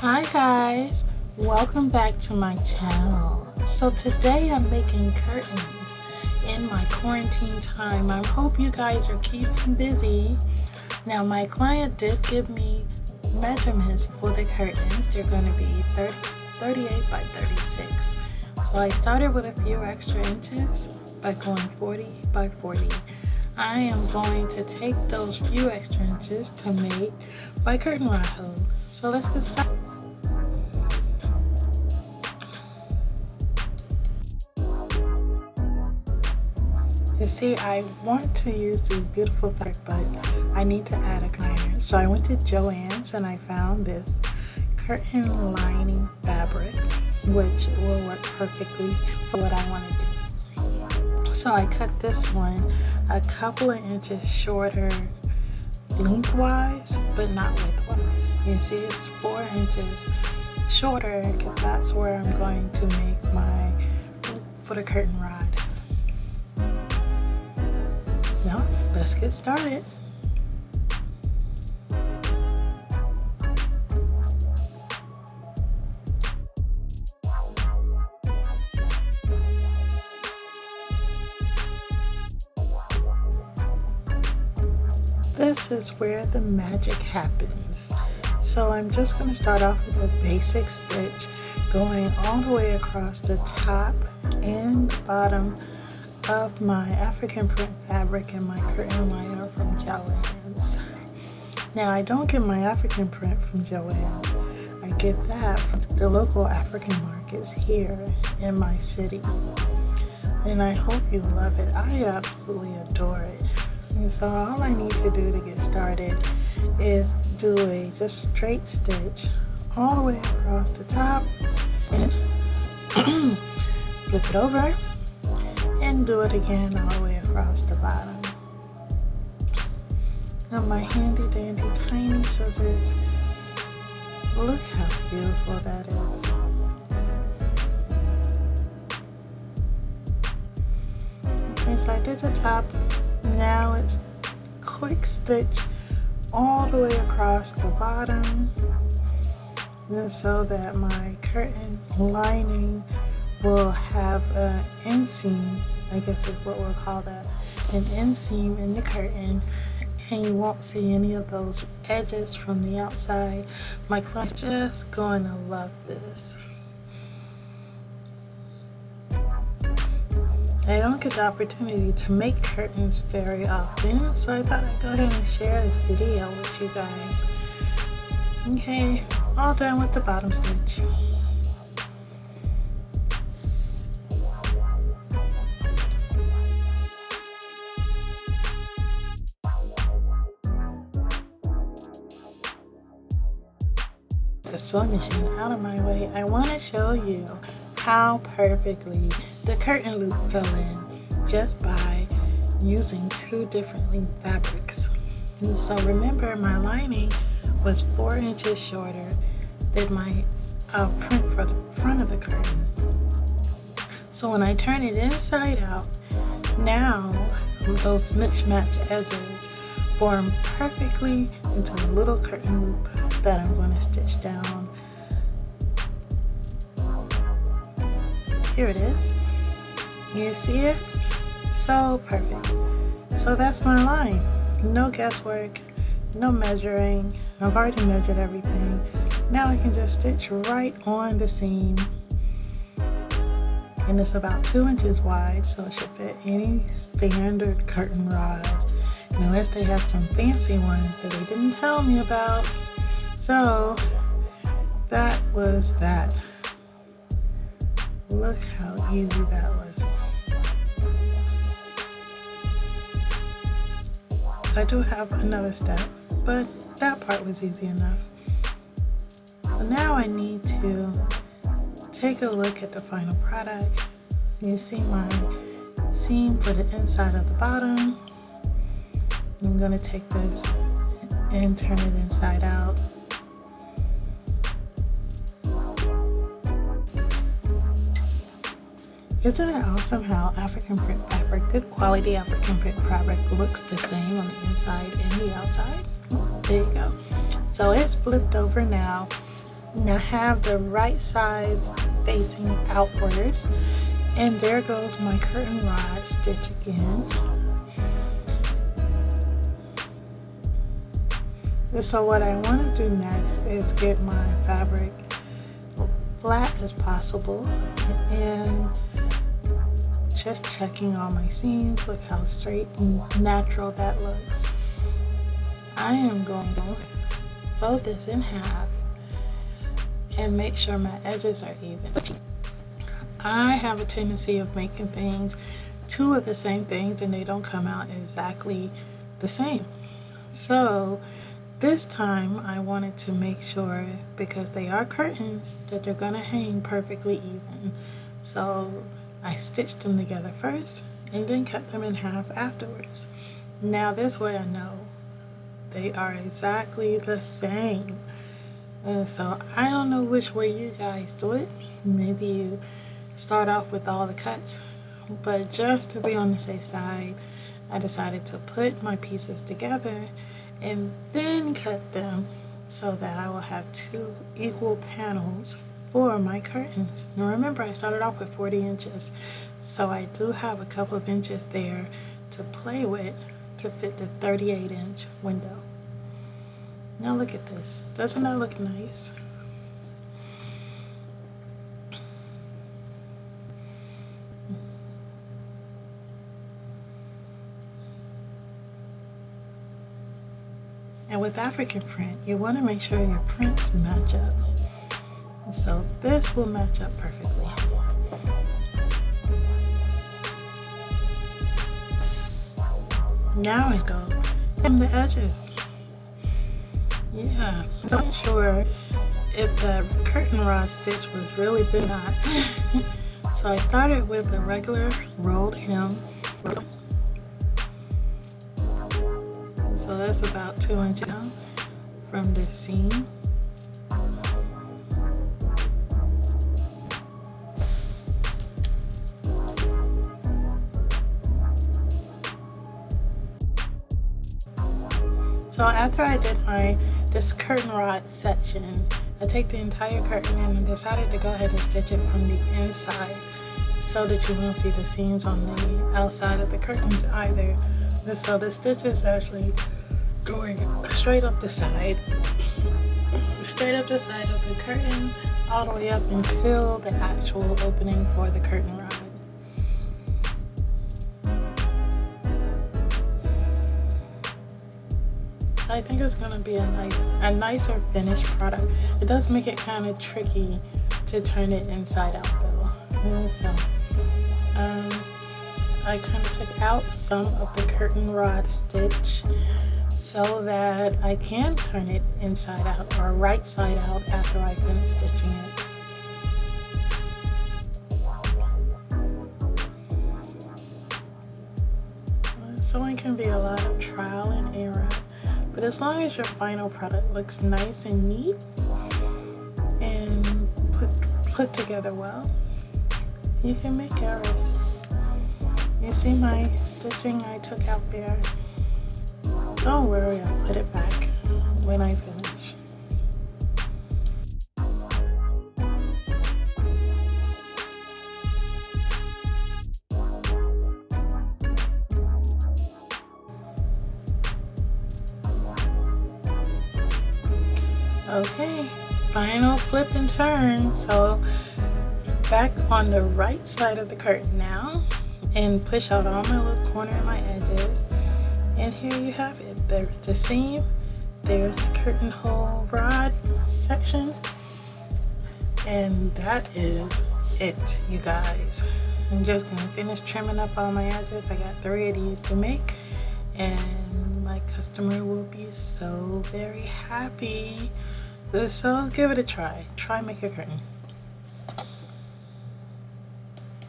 Hi guys, welcome back to my channel. So today I'm making curtains in my quarantine time. I hope you guys are keeping busy. Now my client did give me measurements for the curtains. They're going to be 38 by 36. So I started with a few extra inches by going 40 by 40. I am going to take those few extra inches to make my curtain rod hole. So let's get started. You see, I want to use these beautiful fabric, but I need to add a liner. So I went to Joann's and I found this curtain lining fabric, which will work perfectly for what I want to do. So I cut this one a couple of inches shorter lengthwise, but not widthwise. You see, it's 4 inches shorter because that's where I'm going to make my for the curtain rod. Now, let's get started. This is where the magic happens. So I'm just going to start off with a basic stitch going all the way across the top and bottom of my African print fabric and my curtain liner from Joann's. Now I don't get my African print from Joann's. I get that from the local African markets here in my city. And I hope you love it. I absolutely adore it. And so all I need to do to get started is do a just straight stitch all the way across the top and flip it over and do it again all the way across the bottom. Now my handy dandy tiny scissors, look how beautiful that is. Okay, so I did the top. Now it's quick stitch all the way across the bottom, and so that my curtain lining will have an inseam, I guess is what we'll call that, an inseam in the curtain, and you won't see any of those edges from the outside. My client's just going to love this. I don't get the opportunity to make curtains very often, so I thought I'd go ahead and share this video with you guys. Okay, all done with the bottom stitch. The sewing machine out of my way, I want to show you how perfectly the curtain loop fell in just by using 2 different length fabrics. And so remember, my lining was 4 inches shorter than my print for the front of the curtain. So when I turn it inside out, now those mismatched edges form perfectly into a little curtain loop that I'm going to stitch down. Here it is. You see it? So perfect. So that's my line. No guesswork, no measuring. I've already measured everything. Now I can just stitch right on the seam. And it's about 2 inches wide, so it should fit any standard curtain rod, unless they have some fancy ones that they didn't tell me about. So that was that. Look how easy that was. I do have another step, but that part was easy enough. So now I need to take a look at the final product. You see my seam for the inside of the bottom. I'm going to take this and turn it inside out. Isn't it awesome how African print fabric, good quality African print fabric, looks the same on the inside and the outside? There you go. So it's flipped over now. Now have the right sides facing outward, and there goes my curtain rod stitch again. So what I want to do next is get my fabric flat as possible and just checking all my seams. Look how straight and natural that looks. I am going to fold this in half and make sure my edges are even. I have a tendency of making things two of the same things and they don't come out exactly the same. So this time I wanted to make sure, because they are curtains, that they're going to hang perfectly even. So I stitched them together first and then cut them in half afterwards. Now this way I know they are exactly the same. And so I don't know which way you guys do it. Maybe you start off with all the cuts, but just to be on the safe side, I decided to put my pieces together and then cut them so that I will have two equal panels for my curtains. Now remember, I started off with 40 inches, so I do have a couple of inches there to play with to fit the 38-inch window. Now look at this. Doesn't that look nice? And with African print, you want to make sure your prints match up. And so this will match up perfectly. Now I go in the edges. Yeah, I'm not sure if the curtain rod stitch was really big or not. So I started with a regular rolled hem. So that's about 2 inches down from the seam. So after I did this curtain rod section, I take the entire curtain and I decided to go ahead and stitch it from the inside so that you won't see the seams on the outside of the curtains either. And so the stitch is actually going straight up the side of the curtain, all the way up until the actual opening for the curtain rod. I think it's going to be a nicer finished product. It does make it kind of tricky to turn it inside out though. And so I kind of took out some of the curtain rod stitch so that I can turn it inside out or right side out after I finish stitching it. Sewing can be a lot of trial and error, but as long as your final product looks nice and neat and put together well, you can make errors. You see my stitching I took out there? Don't worry, I'll put it back when I finish. Okay, final flip and turn. So back on the right side of the curtain now, and push out all my little corner and my edges. And here you have it. There's the seam, there's the curtain hole rod section, and that is it, you guys. I'm just gonna finish trimming up all my edges. I got 3 of these to make, and my customer will be so very happy. So give it a try. Try make a curtain.